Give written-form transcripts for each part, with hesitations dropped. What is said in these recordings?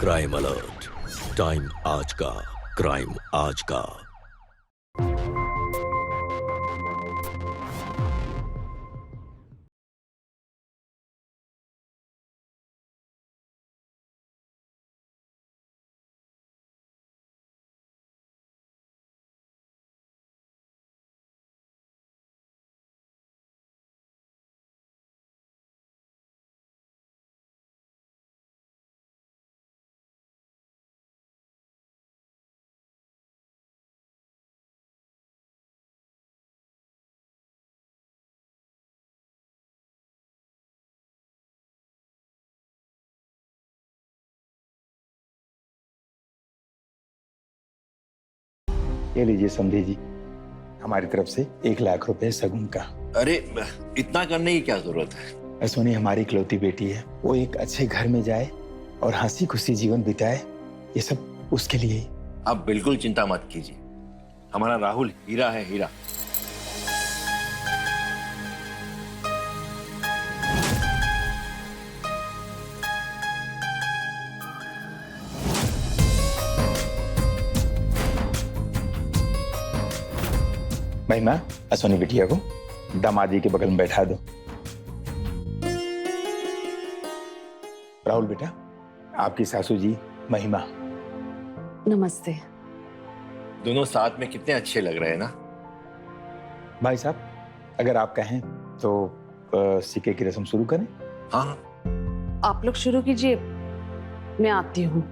Crime alert, time आज का, crime आज का। ये लीजिए समधी जी, हमारी तरफ से 1 लाख रुपए सगुन का। अरे इतना करने की क्या जरूरत है? सोनी हमारी इकलौती बेटी है, वो एक अच्छे घर में जाए और हंसी खुशी जीवन बिताए, ये सब उसके लिए ही। आप बिल्कुल चिंता मत कीजिए, हमारा राहुल हीरा है, हीरा। महिमा, सोनी बिटिया को दामादी के बगल में बैठा दो। राहुल बेटा, आपकी सासू जी महिमा। नमस्ते। दोनों साथ में कितने अच्छे लग रहे हैं ना। भाई साहब, अगर आप कहें तो सिक्के की रस्म शुरू करें। हाँ, आप लोग शुरू कीजिए, मैं आती हूँ।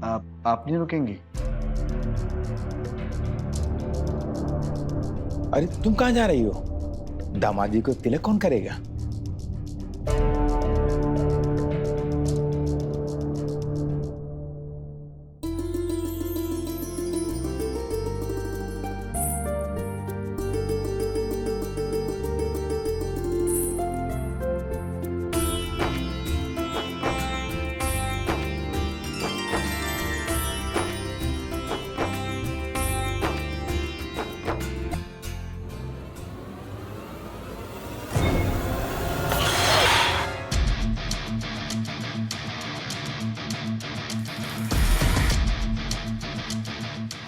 आप नहीं रुकेंगी? अरे तुम कहाँ जा रही हो? दामादी को तिलक कौन करेगा?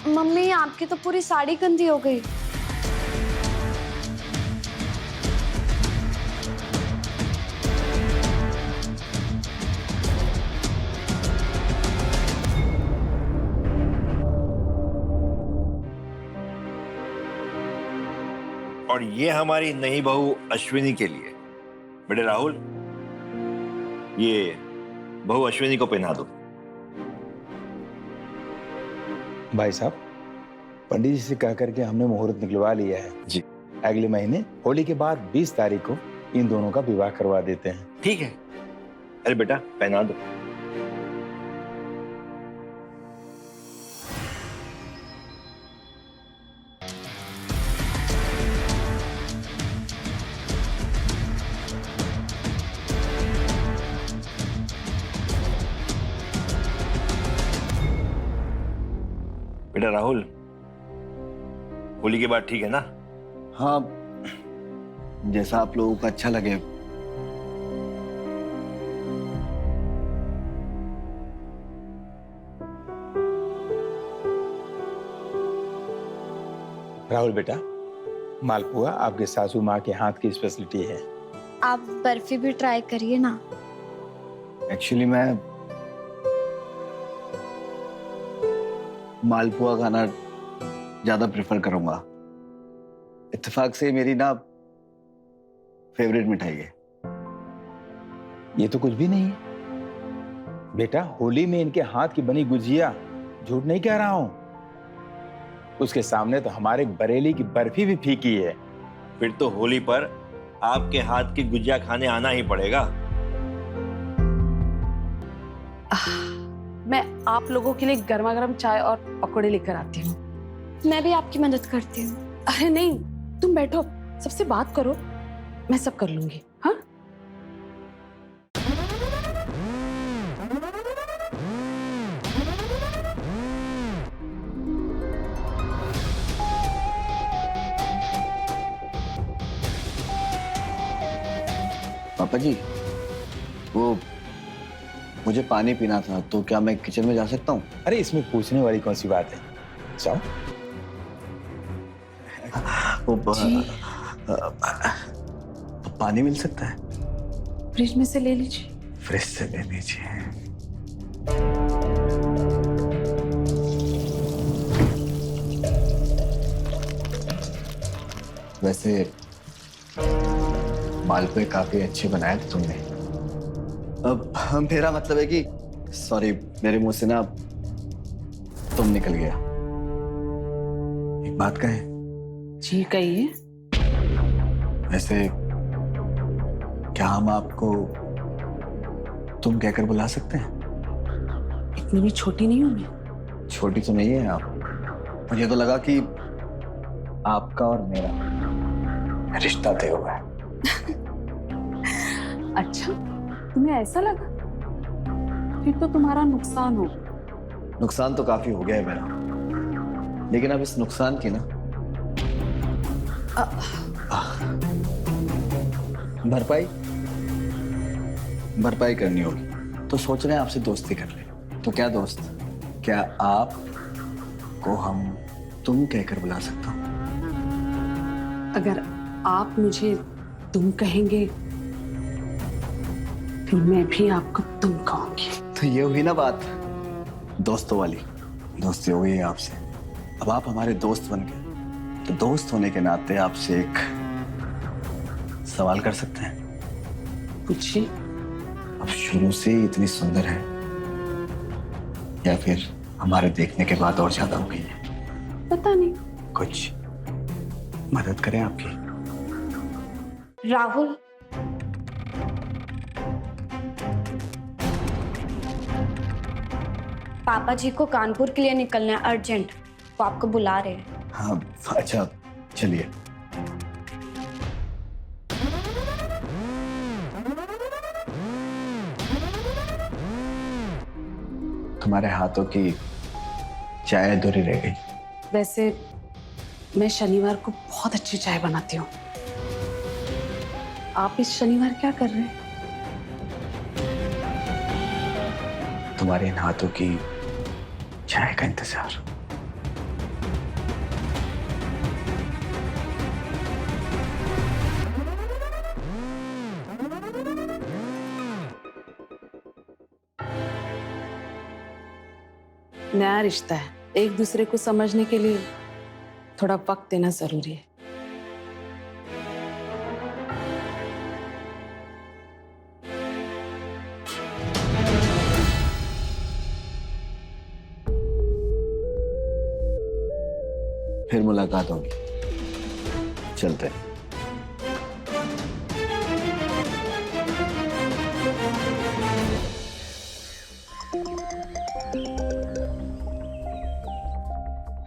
मम्मी, आपकी तो पूरी साड़ी गंदी हो गई। और ये हमारी नई बहू अश्विनी के लिए। बेटे राहुल, ये बहू अश्विनी को पहना दो। भाई साहब, पंडित जी से कह करके हमने मुहूर्त निकलवा लिया है जी। अगले महीने होली के बाद 20 तारीख को इन दोनों का विवाह करवा देते हैं। ठीक है। अरे बेटा पहना दो। बेटा राहुल, होली के बाद ठीक है ना? हाँ, जैसा आप लोगों को अच्छा लगे। राहुल बेटा, मालपुआ आपके सासू माँ के हाथ की स्पेशलिटी है। आप बर्फी भी ट्राई करिए ना। एक्चुअली मैं मालपुआ खाना ज्यादा प्रेफर करूंगा। इत्तेफाक से मेरी ना फेवरेट मिठाई है। ये तो कुछ भी नहीं है बेटा, होली में इनके हाथ की बनी गुजिया, झूठ नहीं कह रहा हूं, उसके सामने तो हमारे बरेली की बर्फी भी फीकी है। फिर तो होली पर आपके हाथ की गुजिया खाने आना ही पड़ेगा। मैं आप लोगों के लिए गर्मा गर्म चाय और पकौड़े लेकर आती हूँ। मैं भी आपकी मदद करती हूँ। अरे नहीं, तुम बैठो, सबसे बात करो, मैं सब कर लूंगी। हाँ, पापा जी, वो मुझे पानी पीना था, तो क्या मैं किचन में जा सकता हूँ? अरे इसमें पूछने वाली कौन सी बात है, जाओ। जी। पानी मिल सकता है? फ्रिज में से ले लीजिए। फ्रिज से ले लीजिए। वैसे मालपुए काफी अच्छे बनाए थे तुमने। अब मेरा मतलब है कि सॉरी, मेरे मुंह से ना तुम निकल गया। एक बात कहें? जी कहिए। वैसे क्या हम आपको तुम कहकर बुला सकते हैं? इतनी भी छोटी नहीं हूं मैं। छोटी तो नहीं है आप। मुझे तो लगा कि आपका और मेरा रिश्ता तय हुआ है। अच्छा, तुम्हें ऐसा लगा? फिर तो तुम्हारा नुकसान हो। नुकसान तो काफी हो गया है मेरा, लेकिन अब इस नुकसान की ना भरपाई करनी होगी। तो सोच रहे हैं आपसे दोस्ती कर ले। तो क्या दोस्त, क्या आप को हम तुम कहकर बुला सकता हूँ? अगर आप मुझे तुम कहेंगे, फिर मैं भी आपको तुम कहूंगी। तो ये हुई ना बात दोस्तों वाली। दोस्ती हो गई है आपसे। अब आप हमारे दोस्त बन गए, तो दोस्त होने के नाते आपसे एक सवाल कर सकते हैं? पूछिए। अब शुरू से ही इतनी सुंदर है या फिर हमारे देखने के बाद और ज्यादा हो गई है? पता नहीं। कुछ मदद करें आपकी? राहुल, पापा जी को कानपुर के लिए निकलना है अर्जेंट, वो आपको बुला रहे हैं। हाँ अच्छा, चलिए। तुम्हारे हाथों की चाय अधूरी रह गई। वैसे मैं शनिवार को बहुत अच्छी चाय बनाती हूँ। आप इस शनिवार क्या कर रहे हैं? तुम्हारे इन हाथों की चाय का इंतजार। नया रिश्ता है, एक दूसरे को समझने के लिए थोड़ा वक्त देना जरूरी है। फिर मुलाकात होगी। चलते हैं।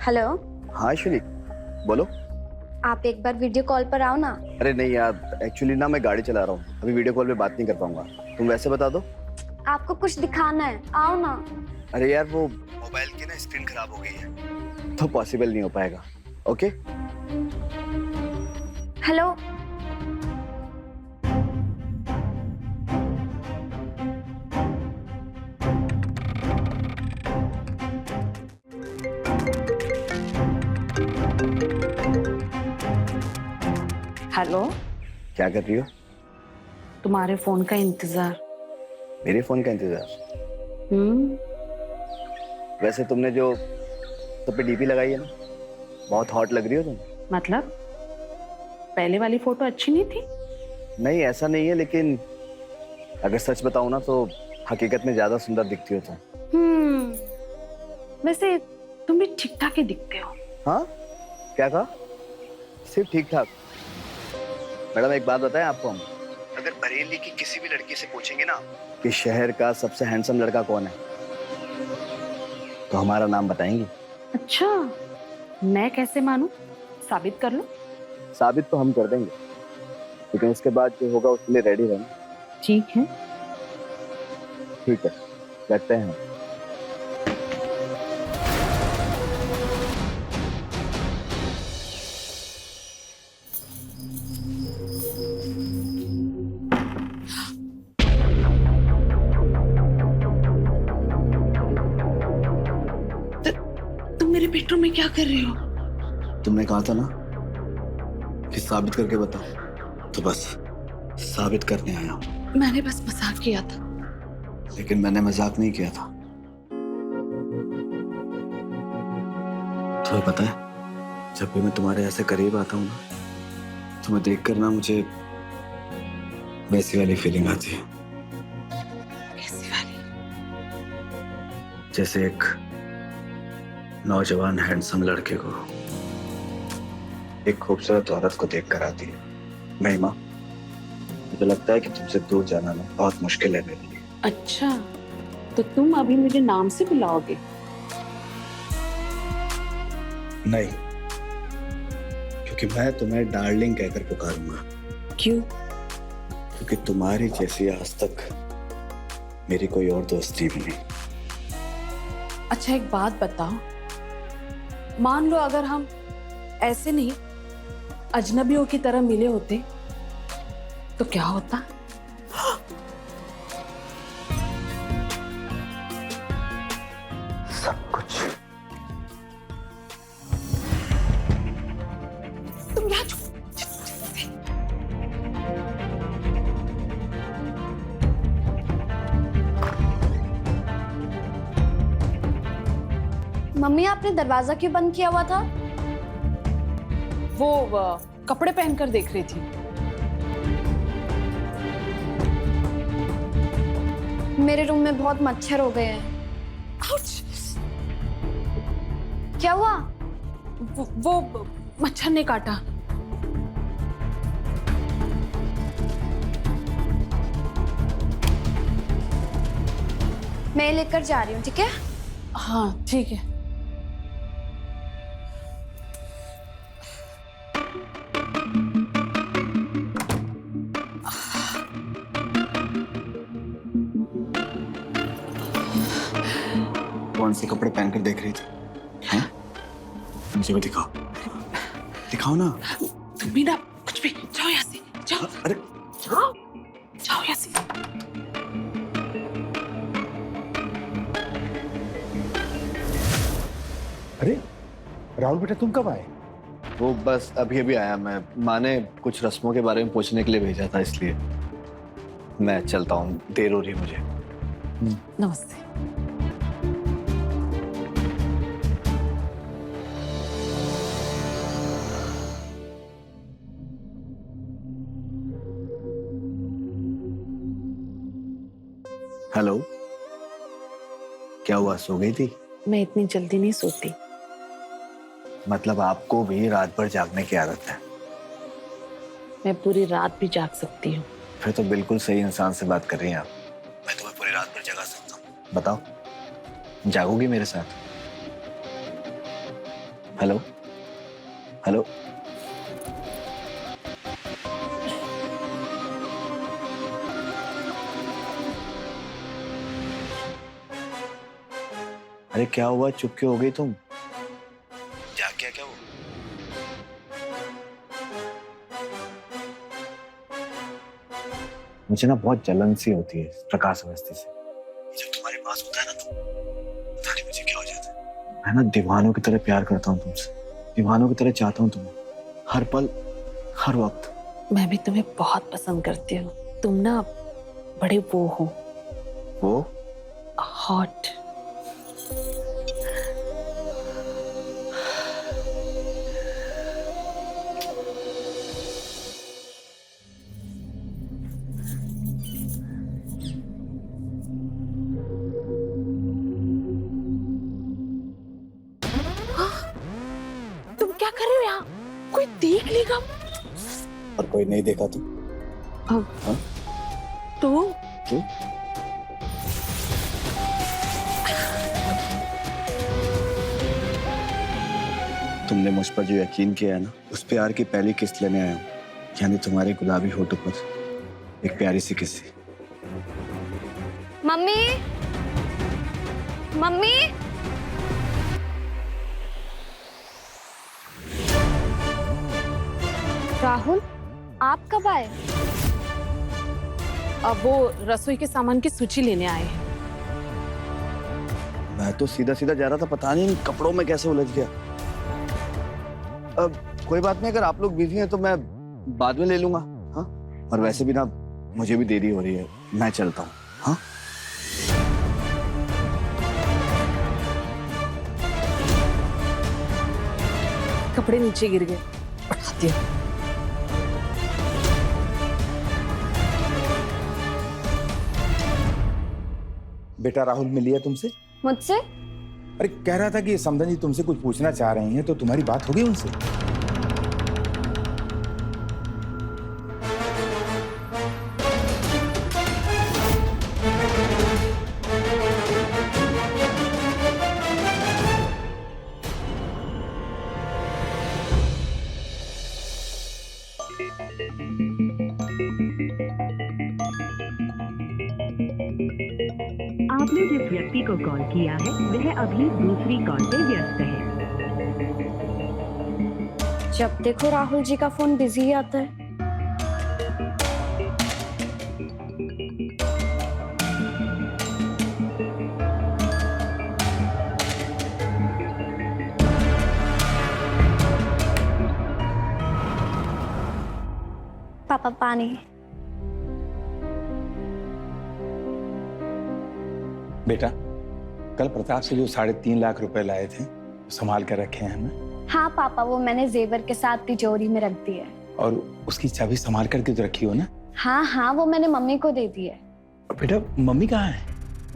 हेलो, हाँ अश्विनी, बोलो। आप एक बार वीडियो कॉल पर आओ ना। अरे नहीं यार, एक्चुअली ना मैं गाड़ी चला रहा हूँ, अभी वीडियो कॉल पे बात नहीं कर पाऊंगा। तुम वैसे बता दो। आपको कुछ दिखाना है, आओ ना। अरे यार वो मोबाइल की ना स्क्रीन खराब हो गई है, तो पॉसिबल नहीं हो पाएगा। ओके। Hello, hello. क्या कर रही हो? तुम्हारे फोन का इंतजार। मेरे फोन का इंतजार? वैसे तुमने जो सब पे डीपी लगाई है ना, बहुत हॉट लग रही हो तुम। मतलब पहले वाली फोटो अच्छी नहीं थी? नहीं ऐसा नहीं है, लेकिन अगर सच बताऊं ना तो हकीकत में ज्यादा सुंदर दिखती हो तुम। वैसे तुम भी ठीक ठाक ही दिखते हो। हाँ? क्या कहा? सिर्फ ठीक ठाक? मैडम एक बात बताएं आपको, हम अगर बरेली की किसी भी लड़की से पूछेंगे ना कि शहर का सबसे हैंडसम लड़का कौन है, तो हमारा नाम बताएंगी। अच्छा, मैं कैसे मानूं? साबित कर लो। साबित तो हम कर देंगे, लेकिन उसके बाद जो होगा उसके लिए रेडी रहना। ठीक है। ठीक है, करते हैं। मेरे बेडरूम में क्या कर रहे हो? तुमने कहा था ना कि साबित करके बताओ, तो बस साबित करने आया हूं। मैंने बस मजाक किया था। लेकिन मैंने मजाक नहीं किया था। तुम्हें पता है, जब भी मैं तुम्हारे ऐसे करीब आता हूँ ना, तुम्हें देखकर ना मुझे वैसी वाली फीलिंग आती है, कैसी वाली? जैसे एक नौजवान हैंडसम लड़के को एक खूबसूरत औरत को देखकर आती है। महिमा, मुझे लगता है कि तुमसे दूर जाना ना बहुत मुश्किल है मेरे लिए। अच्छा, तो तुम अभी मुझे नाम से बुलाओगे? नहीं, क्योंकि मैं तुम्हें डार्लिंग कहकर पुकारूंगा। क्यों? क्योंकि तुम्हारी जैसी आज तक मेरी कोई और दोस्ती भी नहीं। अच्छा, एक बात बताओ, मान लो अगर हम ऐसे नहीं अजनबियों की तरह मिले होते तो क्या होता? सब कुछ। तुम यहाँ मम्मी, आपने दरवाजा क्यों बंद किया हुआ था? वो कपड़े पहनकर देख रही थी। मेरे रूम में बहुत मच्छर हो गए हैं। आउच! क्या हुआ? वो मच्छर ने काटा। मैं लेकर जा रही हूँ, ठीक है? हाँ ठीक है। कौन से कपड़े पहनकर देख रही थी? हैं? मुझे भी दिखाओ, दिखाओ ना। तुम भी ना कुछ भी, जाओ यहाँ से, जाओ। अरे जाओ, जाओ यहाँ से। अरे राहुल बेटा, तुम कब आए? वो बस अभी अभी आया। मैं माँ ने कुछ रस्मों के बारे में पूछने के लिए भेजा था, इसलिए मैं चलता हूँ, देर हो रही है मुझे। नमस्ते। हेलो, क्या हुआ, सो गई थी? मैं इतनी जल्दी नहीं सोती। मतलब आपको भी रात भर जागने की आदत है? मैं पूरी रात भी जाग सकती हूँ। फिर तो बिल्कुल सही इंसान से बात कर रही हैं आप। मैं तुम्हें पूरी रात भर जगा सकता हूँ, बताओ, जागोगी मेरे साथ? हेलो हेलो, अरे क्या हुआ, चुप क्यों हो गई तुम? जाग गया क्या वो? मुझे ना बहुत जलन सी होती है प्रकाश अवस्थी से। जब तुम्हारे पास होता है ना, तो पता नहीं मुझे क्या हो जाता है। मैं ना दीवानों की तरह प्यार करता हूँ तुमसे, दीवानों की तरह चाहता हूँ तुम्हें, हर पल हर वक्त। मैं भी तुम्हें बहुत पसंद करती हूँ। तुम ना बड़े वो हो, वो हॉट। तुम क्या कर रहे हो यहाँ? कोई देख लेगा। और कोई नहीं देखा तो? हाँ? तो क्यों? तुमने मुझ पर जो यकीन किया है ना, उस प्यार की पहली किस्त लेने आया हूँ। यानी तुम्हारे गुलाबी होठों पर एक प्यारी सी किस्सी। मम्मी, मम्मी, राहुल, आप कब आए? अब वो रसोई के सामान की सूची लेने आए हैं। मैं तो सीधा सीधा जा रहा था, पता नहीं कपड़ों में कैसे उलझ गया। अब कोई बात नहीं, अगर आप लोग बिजी हैं तो मैं बाद में ले लूंगा। हाँ, और वैसे भी ना मुझे भी देरी हो रही है, मैं चलता हूँ। हाँ, कपड़े नीचे गिर गए, उठाती हूँ। बेटा राहुल मिल लिया तुमसे? मुझसे? अरे कह रहा था कि समधन जी तुमसे कुछ पूछना चाह रही हैं, तो तुम्हारी बात हो गई उनसे? आपने जिस व्यक्ति को कॉल किया है वह अभी दूसरी कॉल पे व्यस्त है। जब देखो राहुल जी का फोन बिजी ही आता है। पापा पानी। बेटा कल प्रताप से जो 3.5 लाख रुपए लाए थे संभाल कर रखे हैं हमें। हाँ पापा, वो मैंने जेवर के साथ तिजोरी में रख दी है। और उसकी चाबी संभाल करके तो रखी हो ना? हाँ हाँ, वो मैंने मम्मी को दे दी है। और बेटा मम्मी कहाँ है?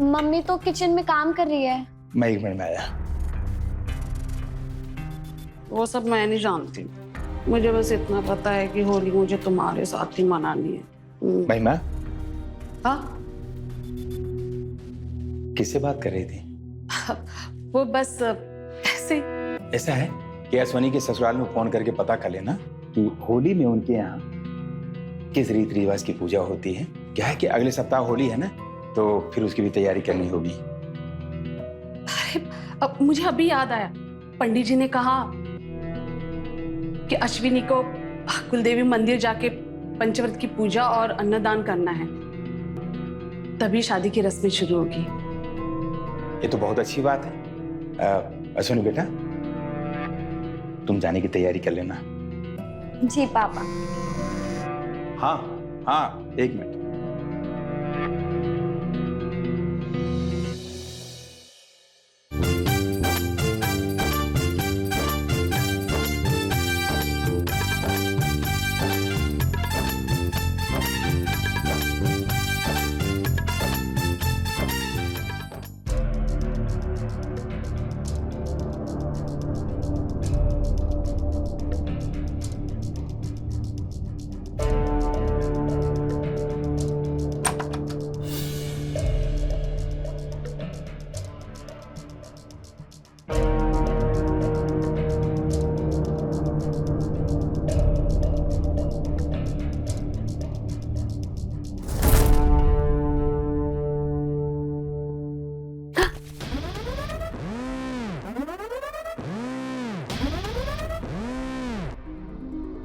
मम्मी तो किचन में काम कर रही है। मैं 1 मिनट में आया। वो सब मैं नहीं जानती, मुझे बस इतना पता है कि होली मुझे तुम्हारे साथ ही मनानी है। महिमा हाँ, किससे बात कर रही थी? वो बस ऐसे। ऐसा है कि अश्वनी के ससुराल में फोन करके पता कर लेना कि होली में उनके यहाँ किस रीति रिवाज की पूजा होती है। क्या है कि अगले सप्ताह होली है ना, तो फिर उसकी भी तैयारी करनी होगी। अरे अब मुझे अभी याद आया, पंडित जी ने कहा कि अश्विनी को कुलदेवी मंदिर जाके पंचव्रत की पूजा और अन्नदान करना है, तभी शादी की रस्में शुरू होगी। ये तो बहुत अच्छी बात है। अश्विनी बेटा तुम जाने की तैयारी कर लेना। जी पापा। हाँ हाँ, 1 मिनट।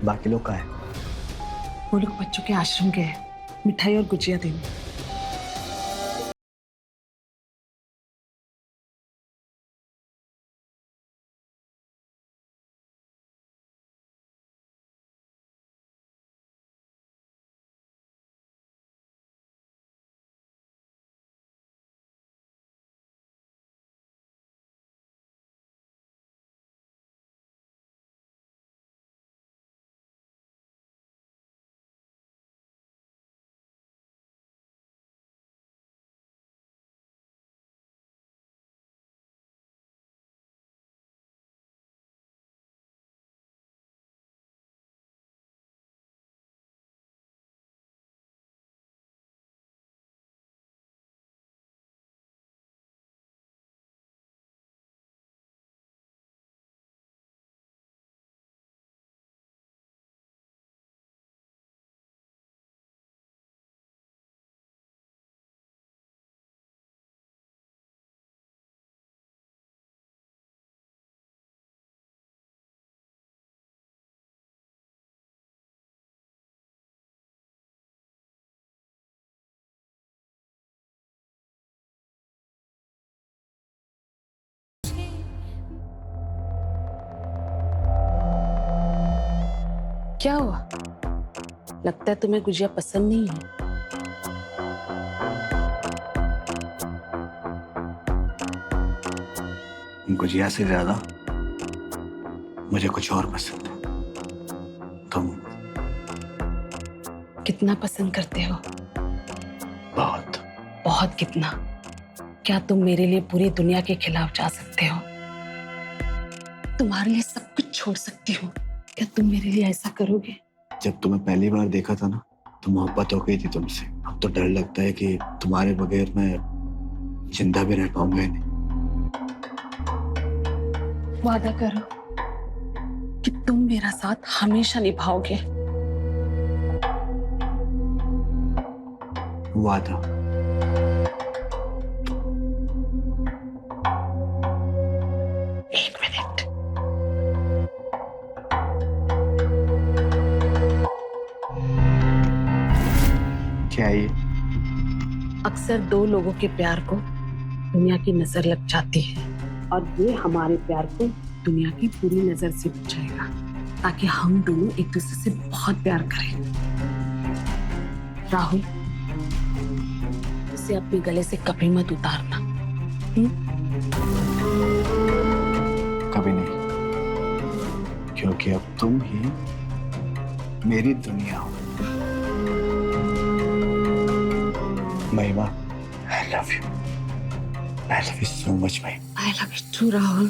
बाकी लोग कहाँ हैं? वो लोग बच्चों के आश्रम गए हैं मिठाई और गुजिया देने। क्या हुआ? लगता है तुम्हें गुजिया पसंद नहीं है। गुजिया से ज्यादा मुझे कुछ और पसंद है। तुम कितना पसंद करते हो? बहुत। बहुत कितना? क्या तुम मेरे लिए पूरी दुनिया के खिलाफ जा सकते हो? तुम्हारे लिए सब कुछ छोड़ सकती हूँ। क्या तुम मेरे लिए ऐसा करोगे? जब तुम्हें पहली बार देखा था ना, तो मोहब्बत हो गई थी तुमसे। अब तो डर लगता है कि तुम्हारे बगैर मैं जिंदा भी रह पाऊंगा ही नहीं। वादा करो कि तुम मेरा साथ हमेशा निभाओगे। वादा। एक मिनट। क्या ये? अक्सर दो लोगों के प्यार को दुनिया की नजर लग जाती है, और ये हमारे प्यार को दुनिया की पूरी नजर से बचाएगा, ताकि हम दोनों एक दूसरे से बहुत प्यार करें। राहुल, इसे अपने गले से कभी मत उतारना। कभी नहीं, क्योंकि अब तुम ही मेरी दुनिया हो। महिमा, I love you. I love you so much, महिमा। I love you too, Rahul.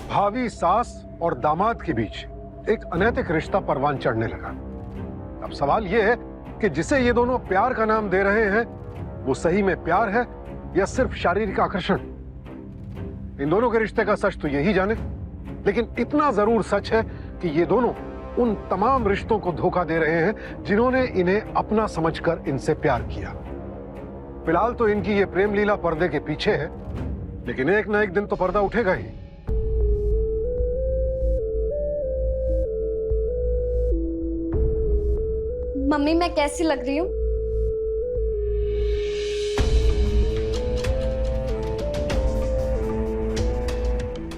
भावी सास और दामाद के बीच एक अनैतिक रिश्ता परवान चढ़ने लगा। अब सवाल यह है कि जिसे ये दोनों प्यार का नाम दे रहे हैं, वो सही में प्यार है या सिर्फ शारीरिक आकर्षण? इन दोनों के रिश्ते का सच तो यही जाने, लेकिन इतना जरूर सच है कि ये दोनों उन तमाम रिश्तों को धोखा दे रहे हैं जिन्होंने इन्हें अपना समझकर इनसे प्यार किया। फिलहाल तो इनकी ये प्रेम लीला पर्दे के पीछे है, लेकिन एक ना एक दिन तो पर्दा उठेगा ही। मम्मी, मैं कैसी लग रही हूँ?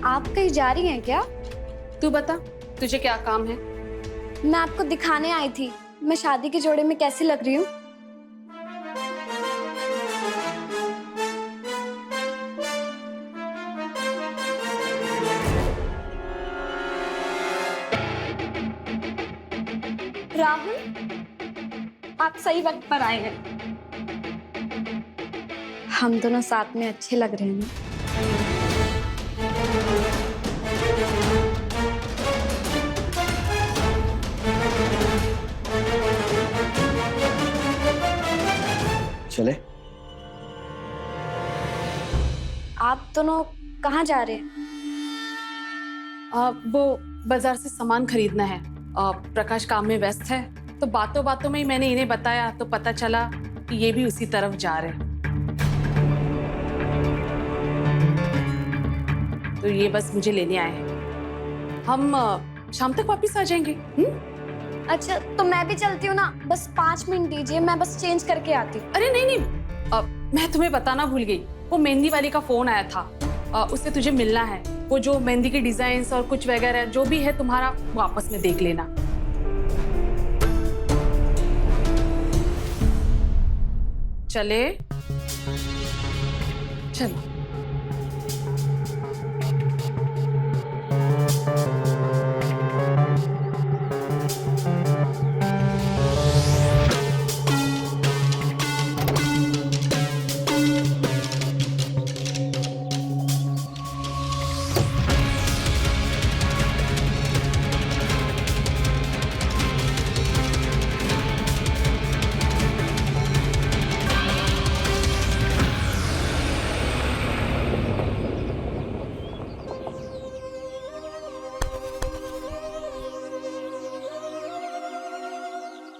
आप कहीं जा रही हैं क्या? तू बता, तुझे क्या काम है? मैं आपको दिखाने आई थी मैं शादी के जोड़े में कैसी लग रही हूँ। राहुल, आप सही वक्त पर आए हैं। हम दोनों साथ में अच्छे लग रहे हैं ना? चले? आप दोनों कहाँ जा रहे हैं? वो बाजार से सामान खरीदना है। प्रकाश काम में व्यस्त है, तो बातों बातों में ही मैंने इन्हें बताया, तो पता चला कि ये भी उसी तरफ जा रहे हैं। तो ये बस मुझे लेने आए हैं। हम शाम तक वापस आ जाएंगे। अच्छा, तो मैं भी चलती हूँ ना। बस 5 मिनट दीजिए, मैं बस चेंज करके आती हूँ। अरे नहीं नहीं, मैं तुम्हें बताना भूल गई। वो मेहंदी वाली का फोन आया था, उससे तुझे मिलना है। वो जो मेहंदी के डिजाइन और कुछ वगैरह जो भी है तुम्हारा, वो आपस में देख लेना। चले? चलो।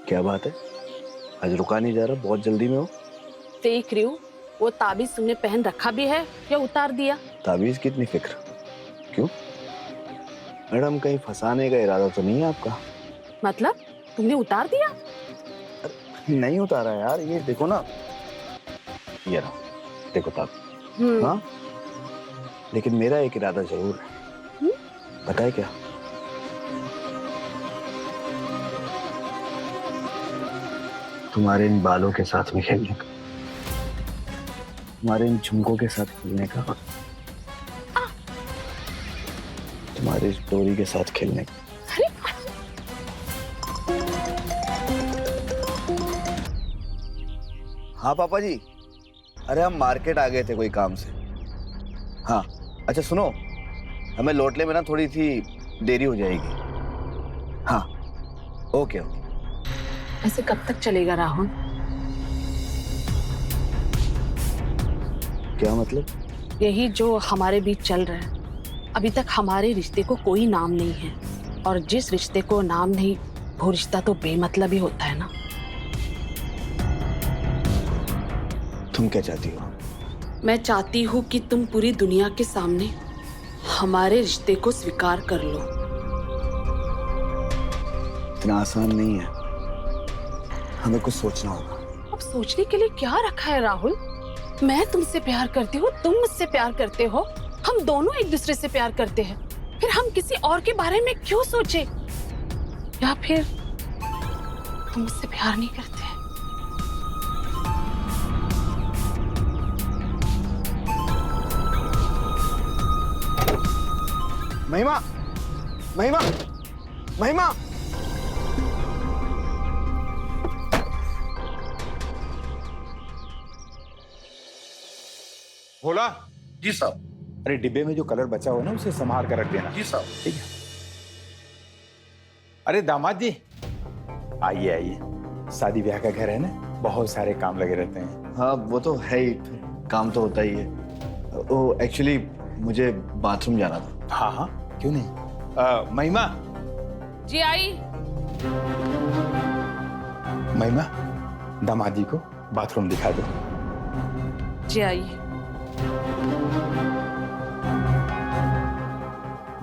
क्या बात है, आज रुका नहीं जा रहा? बहुत जल्दी में हो। देख रही हूँ, वो ताबीज तुमने पहन रखा भी है या उतार दिया? ताबीज की इतनी फिक्र क्यों? मैडम, कहीं फंसाने का इरादा तो नहीं है आपका? मतलब तुमने उतार दिया? नहीं उतारा यार, ये देखो ना, ये रहा, देखो ताबीज। हाँ, लेकिन मेरा एक इरादा जरूर है। बताए क्या? तुम्हारे इन बालों के साथ में खेलने का, तुम्हारे इन झुमकों के साथ खेलने का, तुम्हारी इस डोरी के साथ खेलने का। हाँ पापा जी, अरे हम मार्केट आ गए थे कोई काम से। हाँ अच्छा सुनो, हमें लौटने में ना थोड़ी सी देरी हो जाएगी। हाँ ओके ओके। ऐसे कब तक चलेगा राहुल? क्या मतलब? यही जो हमारे बीच चल रहा है, अभी तक हमारे रिश्ते को कोई नाम नहीं है, और जिस रिश्ते को नाम नहीं वो रिश्ता तो बेमतलब ही होता है ना। तुम क्या चाहती हो? मैं चाहती हूँ कि तुम पूरी दुनिया के सामने हमारे रिश्ते को स्वीकार कर लो। इतना आसान नहीं है, हमें कुछ सोचना होगा। अब सोचने के लिए क्या रखा है राहुल? मैं तुमसे प्यार करती हूँ, तुम मुझसे प्यार करते हो, हम दोनों एक दूसरे से प्यार करते हैं, फिर हम किसी और के बारे में क्यों सोचे? या फिर तुम मुझसे प्यार नहीं करते? महिमा, महिमा, महिमा। भोला, जी साहब। अरे डिब्बे में जो कलर बचा हुआ है ना, उसे संभाल कर रख देना। जी साहब। ठीक है। अरे दामाद जी, आइए आइए, शादी ब्याह का घर है ना, बहुत सारे काम लगे रहते हैं। हाँ वो तो है ही, काम तो होता ही है। ओ एक्चुअली मुझे बाथरूम जाना था। हाँ हाँ क्यों नहीं। महिमा, जी आई। महिमा, दामाद जी को बाथरूम दिखा दो। जी आई।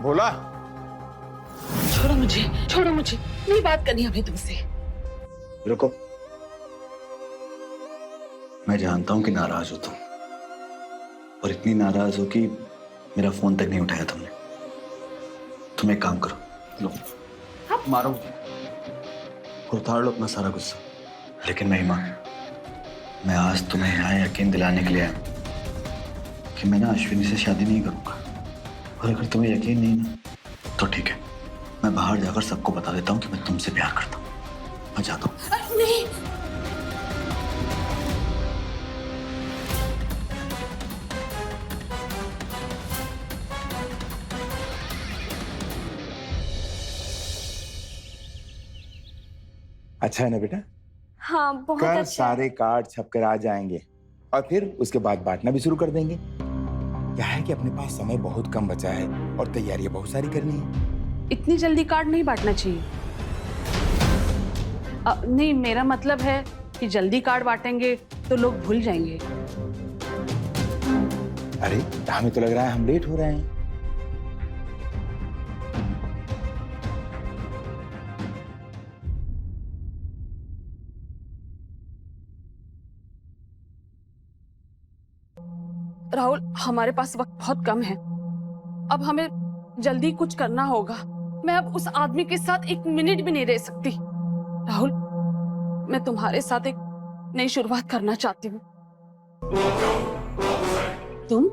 भोला, छोड़ो मुझे, छोड़ो मुझे, नहीं बात करनी अभी तुमसे। रुको, मैं जानता हूं कि नाराज हो तुम, और इतनी नाराज हो कि मेरा फोन तक नहीं उठाया तुमने। तुम एक काम करो, लो मारो और उतार लो अपना सारा गुस्सा। लेकिन महिमा, मैं आज तुम्हें यहाँ यकीन दिलाने के लिए आया कि मैं ना अश्विनी से शादी नहीं करूंगा। और अगर तुम्हें यकीन नहीं ना, तो ठीक है, मैं बाहर जाकर सबको बता देता हूँ कि मैं तुमसे प्यार करता हूँ। मैं जाता हूँ। नहीं, अच्छा है ना बेटा? हाँ बहुत कल अच्छा है। सारे कार्ड छपकर आ जाएंगे और फिर उसके बाद बांटना भी शुरू कर देंगे। क्या है कि अपने पास समय बहुत कम बचा है और तैयारियां बहुत सारी करनी है। इतनी जल्दी कार्ड नहीं बांटना चाहिए। नहीं, मेरा मतलब है कि जल्दी कार्ड बांटेंगे तो लोग भूल जाएंगे। अरे हमें तो लग रहा है हम लेट हो रहे हैं। राहुल, हमारे पास वक्त बहुत कम है, अब हमें जल्दी कुछ करना होगा। मैं अब उस आदमी के साथ एक मिनट भी नहीं रह सकती। राहुल, मैं तुम्हारे साथ एक नई शुरुआत करना चाहती हूँ। तुम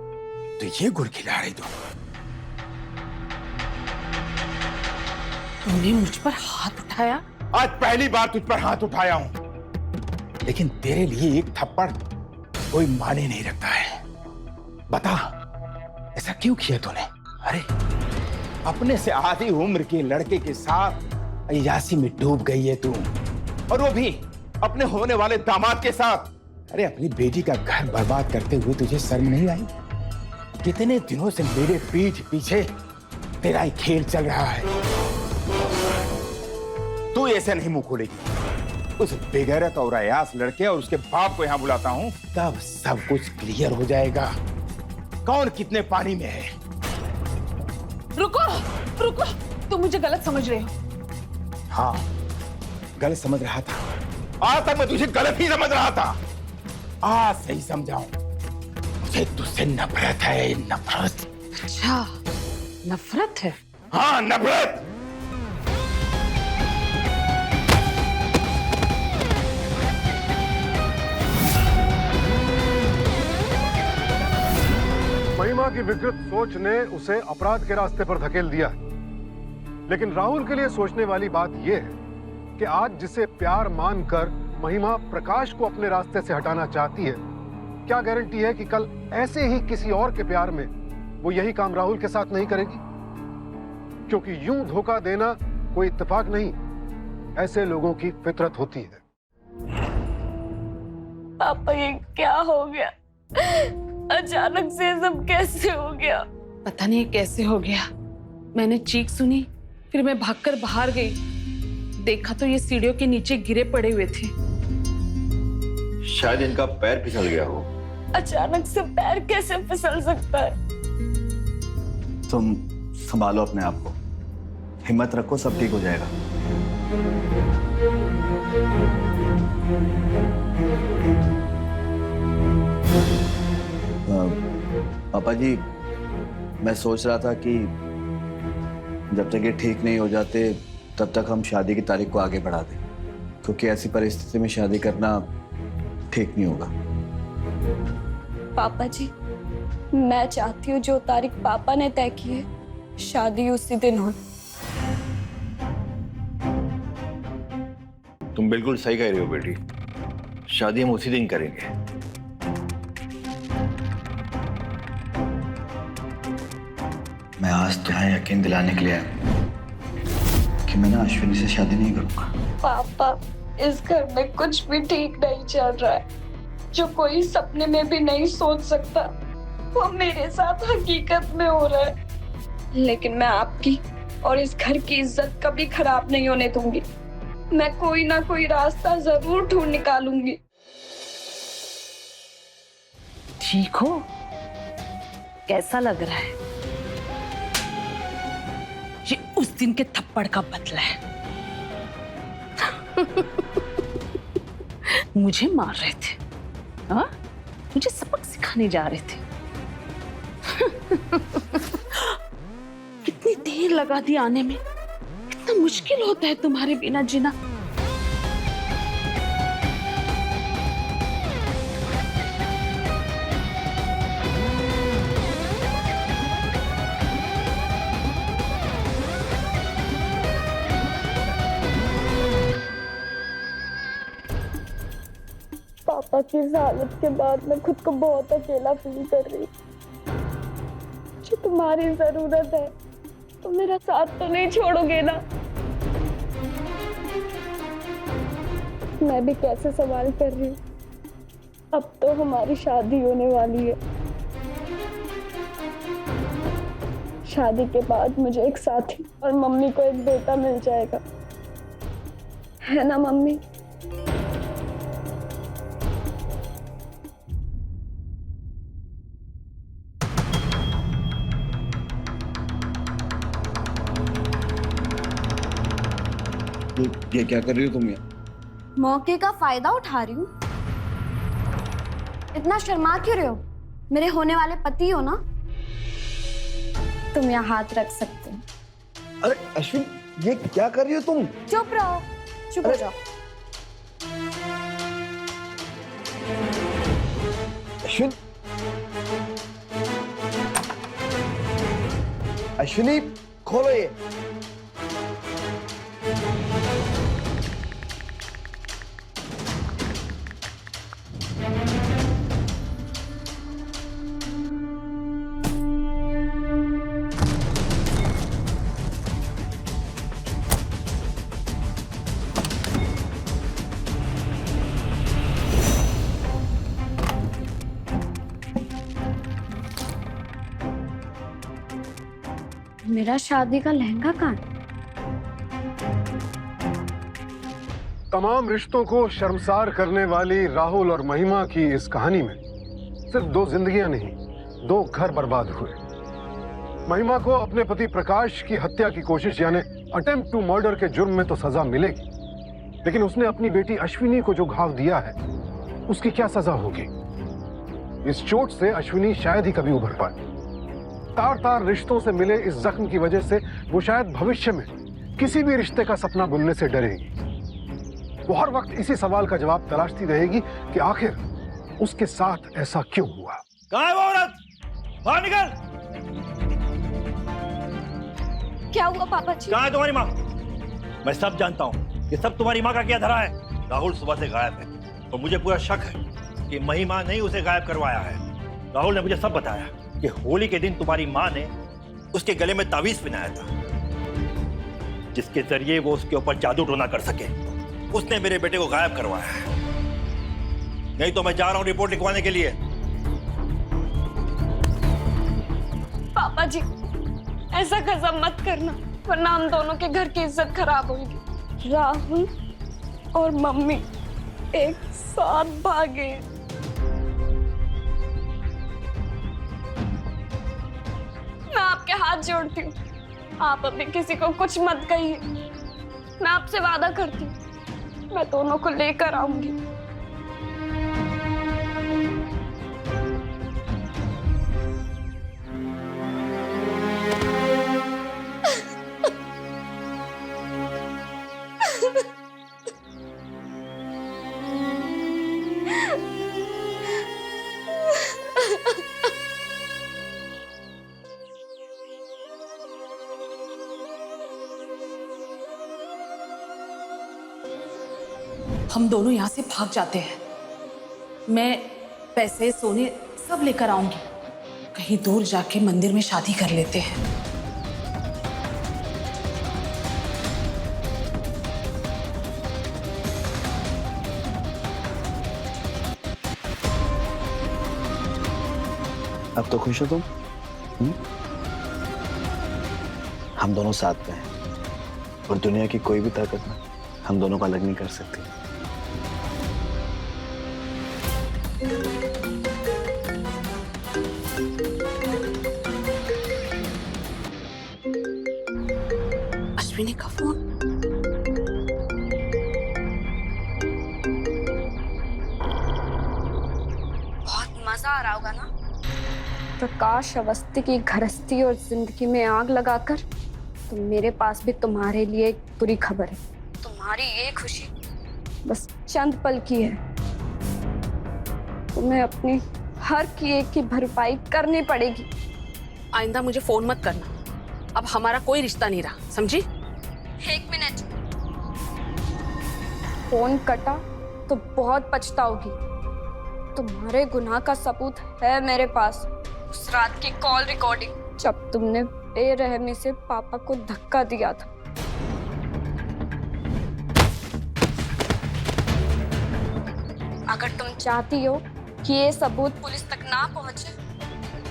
तो ये गुड़ खिला रही तुमने मुझ पर हाथ उठाया? आज पहली बार तुझ पर हाथ उठाया हूं, लेकिन तेरे लिए एक थप्पड़ कोई माने नहीं रखता है। बता, ऐसा क्यों किया तूने? अरे अपने से आधी उम्र के लड़के के साथ अय्यासी में डूब गई है तू, और वो भी अपने होने वाले दामाद के साथ। अरे अपनी बेटी का घर बर्बाद करते हुए तुझे शर्म नहीं आई? कितने दिनों से मेरे पीठ पीछे तेरा ही खेल चल रहा है। तू ऐसे नहीं मुंह खोलेगी। उस बेगैरत और अयास लड़के और उसके बाप को यहाँ बुलाता हूँ, तब सब कुछ क्लियर हो जाएगा, कौन कितने पानी में है। रुको, रुको, तुम मुझे गलत समझ रहे हो। हाँ, गलत समझ रहा था। आज तक मैं तुझे गलत ही समझ रहा था। आज सही समझाऊं, मुझे तुझसे नफरत है, नफरत। अच्छा, नफरत है। हाँ, नफरत। महिमा की विकृत सोच ने उसे अपराध के रास्ते पर धकेल दिया है। लेकिन राहुल के लिए सोचने वाली बात यह है कि आज जिसे प्यार मानकर महिमा प्रकाश को अपने रास्ते से हटाना चाहती है, क्या गारंटी है कि कल ऐसे ही किसी और के प्यार में वो यही काम राहुल के साथ नहीं करेगी? क्योंकि यूं धोखा देना कोई इत्तेफाक नहीं, ऐसे लोगों की फितरत होती है। पापा ये क्या हो गया? अचानक से सब कैसे हो गया? पता नहीं कैसे हो गया। मैंने चीख सुनी, फिर मैं भागकर बाहर गई। देखा तो ये सीढ़ियों के नीचे गिरे पड़े हुए थे। शायद इनका पैर फिसल गया हो। अचानक से पैर कैसे फिसल सकता है? तुम संभालो अपने आप को, हिम्मत रखो, सब ठीक हो जाएगा। पापा जी, मैं सोच रहा था कि जब तक ये ठीक नहीं हो जाते तब तक हम शादी की तारीख को आगे बढ़ा दें, क्योंकि ऐसी परिस्थिति में शादी करना ठीक नहीं होगा। पापा जी, मैं चाहती हूँ जो तारीख पापा ने तय की है, शादी उसी दिन हो। तुम बिल्कुल सही कह रही हो बेटी, शादी हम उसी दिन करेंगे। मैं आज तुम्हें यकीन दिलाने के लिए आया कि मैं ना अश्विनी से शादी नहीं करूंगा। पापा, इस घर में कुछ भी ठीक नहीं चल रहा है। जो कोई सपने में भी नहीं सोच सकता वो मेरे साथ हकीकत में हो रहा है। लेकिन मैं आपकी और इस घर की इज्जत कभी खराब नहीं होने दूंगी। मैं कोई ना कोई रास्ता जरूर ढूंढ निकालूंगी। ठीक हो? कैसा लग रहा है? ये उस दिन के थप्पड़ का बदला है। मुझे मार रहे थे, हाँ? मुझे सबक सिखाने जा रहे थे। कितनी देर लगा दी आने में। कितना मुश्किल होता है तुम्हारे बिना जीना। पापा की इस हालत के बाद मैं खुद को बहुत अकेला फील कर रही। जो तुम्हारी जरूरत है तो मेरा साथ तो नहीं छोड़ोगे ना? मैं भी कैसे सवाल कर रही हूँ। अब तो हमारी शादी होने वाली है। शादी के बाद मुझे एक साथी और मम्मी को एक बेटा मिल जाएगा, है ना मम्मी? ये क्या कर रही हो तुम? मौके का फायदा उठा रही हूँ। इतना शर्मा क्यों रहे हो? मेरे होने वाले पति हो ना, तुम यहाँ हाथ रख सकते हो। अरे अश्विन, ये क्या कर रही हो तुम? चुप रहो, चुप हो जाओ। अश्विन, अश्विनी खोलो ये। मेरा शादी का लहंगा कहाँ है? तमाम रिश्तों को शर्मसार करने वाली राहुल और महिमा की इस कहानी में सिर्फ 2 जिंदगियां नहीं, 2 घर बर्बाद हुए। महिमा को अपने पति प्रकाश की हत्या की कोशिश यानी अटेम्प्ट टू मर्डर के जुर्म में तो सजा मिलेगी, लेकिन उसने अपनी बेटी अश्विनी को जो घाव दिया है उसकी क्या सजा होगी? इस चोट से अश्विनी शायद ही कभी उभर पाए। तार तार रिश्तों से मिले इस जख्म की वजह से वो शायद भविष्य में किसी भी रिश्ते का सपना बुनने से डरेगी। वो हर वक्त इसी सवाल का जवाब तलाशती रहेगी कि आखिर उसके साथ ऐसा क्यों हुआ। कहाँ है वो औरत? बाहर निकल। क्या हुआ पापा जी? कहाँ है तुम्हारी माँ? मैं सब जानता हूँ कि सब तुम्हारी माँ का क्या धरा है। राहुल सुबह से गायब है और मुझे पूरा शक है कि महिमा ने उसे गायब करवाया है। राहुल ने मुझे सब बताया कि होली के दिन तुम्हारी माँ ने उसके गले में तावीज पहनाया था, जिसके जरिए वो उसके ऊपर जादू टोना कर सके। उसने मेरे बेटे को गायब करवाया है। नहीं तो मैं जा रहा हूँ रिपोर्ट लिखवाने के लिए। पापा जी ऐसा कसम मत करना, वरना हम दोनों के घर की इज्जत खराब होगी। राहुल और मम्मी एक साथ भागे। मैं आपके हाथ जोड़ती हूँ, आप अभी किसी को कुछ मत कहिए। मैं आपसे वादा करती हूँ, मैं दोनों को लेकर आऊंगी। हम दोनों यहाँ से भाग जाते हैं। मैं पैसे सोने सब लेकर आऊंगी। कहीं दूर जाके मंदिर में शादी कर लेते हैं। अब तो खुश हो तुम? हम दोनों साथ में हैं और दुनिया की कोई भी ताकत ना हम दोनों को अलग नहीं कर सकती। अश्विनी का फोन। बहुत मजा आ रहा होगा ना? प्रकाश अवस्थी की गृहस्थी और जिंदगी में आग लगाकर तो मेरे पास भी तुम्हारे लिए एक बुरी खबर है। तुम्हारी ये खुशी बस चंद पल की है। तुम्हें अपनी हर किए की भरपाई करनी पड़ेगी। आइंदा मुझे फोन मत करना। अब हमारा कोई रिश्ता नहीं रहा, समझी? 1 मिनट। फोन कटा तो बहुत पछताओगी। तुम्हारे गुनाह का सबूत है मेरे पास। उस रात की कॉल रिकॉर्डिंग, जब तुमने बेरहमी से पापा को धक्का दिया था। अगर तुम चाहती हो कि ये सबूत पुलिस तक ना पहुंचे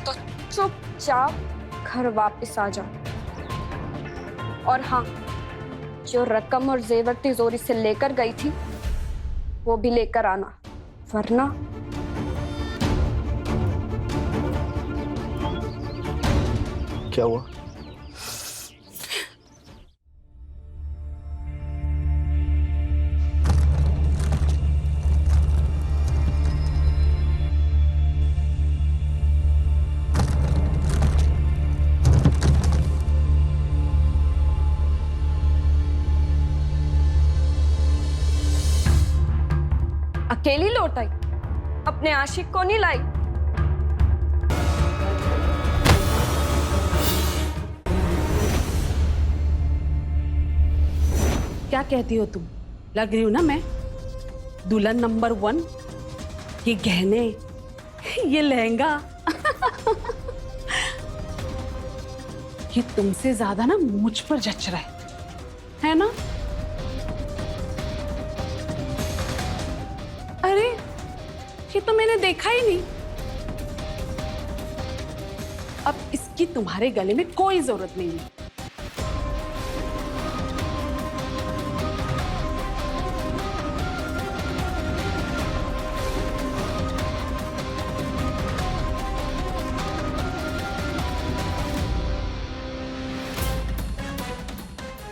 तो चुपचाप घर वापस आ जाओ। और हाँ, जो रकम और जेवर तिजोरी से लेकर गई थी वो भी लेकर आना, वरना क्या हुआ? अकेली लौट आई, अपने आशिक को नहीं लाई। क्या कहती हो तुम? लग रही हूं ना मैं दुल्हन नंबर 1? ये गहने, ये लहंगा ये तुमसे ज्यादा ना मुझ पर जच रहा है ना? अरे ये तो मैंने देखा ही नहीं। अब इसकी तुम्हारे गले में कोई जरूरत नहीं है।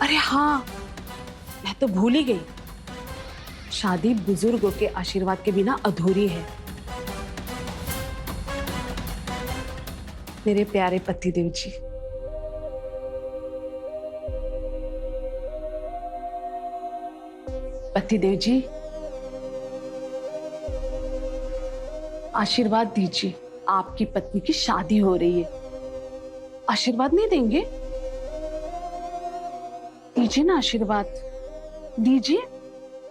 अरे हाँ, मैं तो भूल ही गई। शादी बुजुर्गों के आशीर्वाद के बिना अधूरी है। मेरे प्यारे पतिदेव जी, पतिदेव जी आशीर्वाद दीजिए, आपकी पत्नी की शादी हो रही है। आशीर्वाद नहीं देंगे? दीजिए ना आशीर्वाद, दीजिए,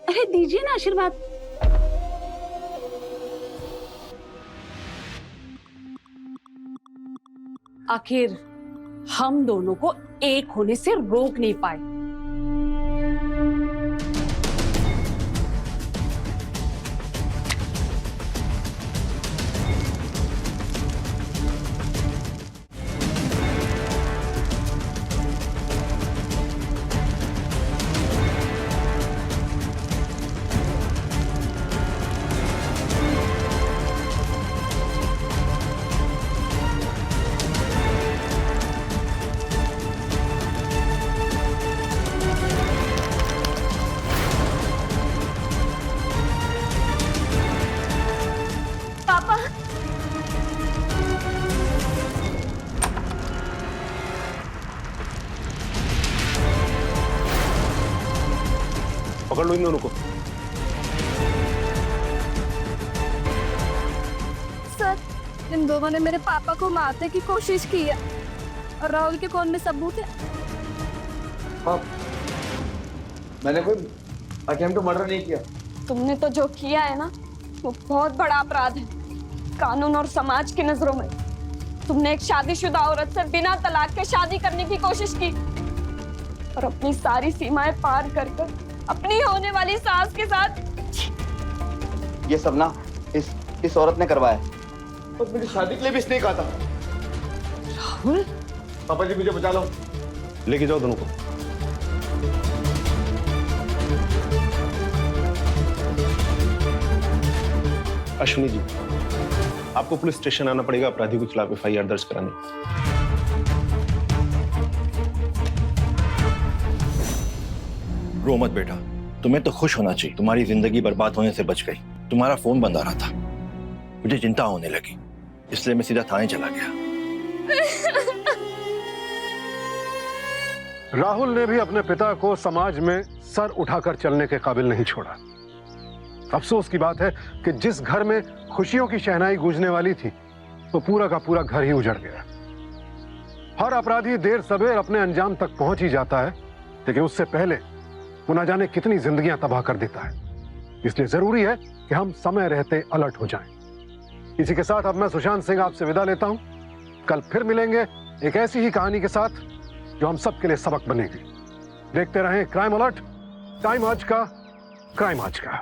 अरे दीजिए ना आशीर्वाद। आखिर हम दोनों को एक होने से रोक नहीं पाए। पापा, पकड़ लो इन दोनों को। सर, इन दोनों ने मेरे पापा को मारने की कोशिश की है और राहुल के फोन में सबूत है। मैंने कोई अटेम्प्ट टू मर्डर नहीं किया। तुमने तो जो किया है ना, वो बहुत बड़ा अपराध है कानून और समाज की नजरों में। तुमने एक शादीशुदा औरत से बिना तलाक के शादी करने की कोशिश की और अपनी सारी सीमाएं पार कर अपनी होने वाली सास के साथ। ये सब ना इस औरत ने करवाया और मेरी शादी के लिए भी इसने कहा था। राहुल, पापा जी मुझे बचा लो, लेके जाओ दोनों को। अश्विनी जी, आपको पुलिस स्टेशन आना पड़ेगा अपराधी के खिलाफ FIR दर्ज कराने। रो मत बेटा, तुम्हें तो खुश होना चाहिए, तुम्हारी जिंदगी बर्बाद होने से बच गई। तुम्हारा फोन बंद आ रहा था, मुझे चिंता होने लगी, इसलिए मैं सीधा थाने चला गया। राहुल ने भी अपने पिता को समाज में सर उठाकर चलने के काबिल नहीं छोड़ा। अफसोस की बात है कि जिस घर में खुशियों की शहनाई गूंजने वाली थी, तो पूरा का पूरा घर ही उजड़ गया। हर अपराधी देर सवेर अपने अंजाम तक पहुंच ही जाता है, लेकिन उससे पहले वो न जाने कितनी जिंदगियां तबाह कर देता है। इसलिए जरूरी है कि हम समय रहते अलर्ट हो जाएं। इसी के साथ अब मैं सुशांत सिंह आपसे विदा लेता हूं। कल फिर मिलेंगे एक ऐसी ही कहानी के साथ जो हम सबके लिए सबक बनेगी। देखते रहें क्राइम अलर्ट, टाइम आज का, क्राइम आज का।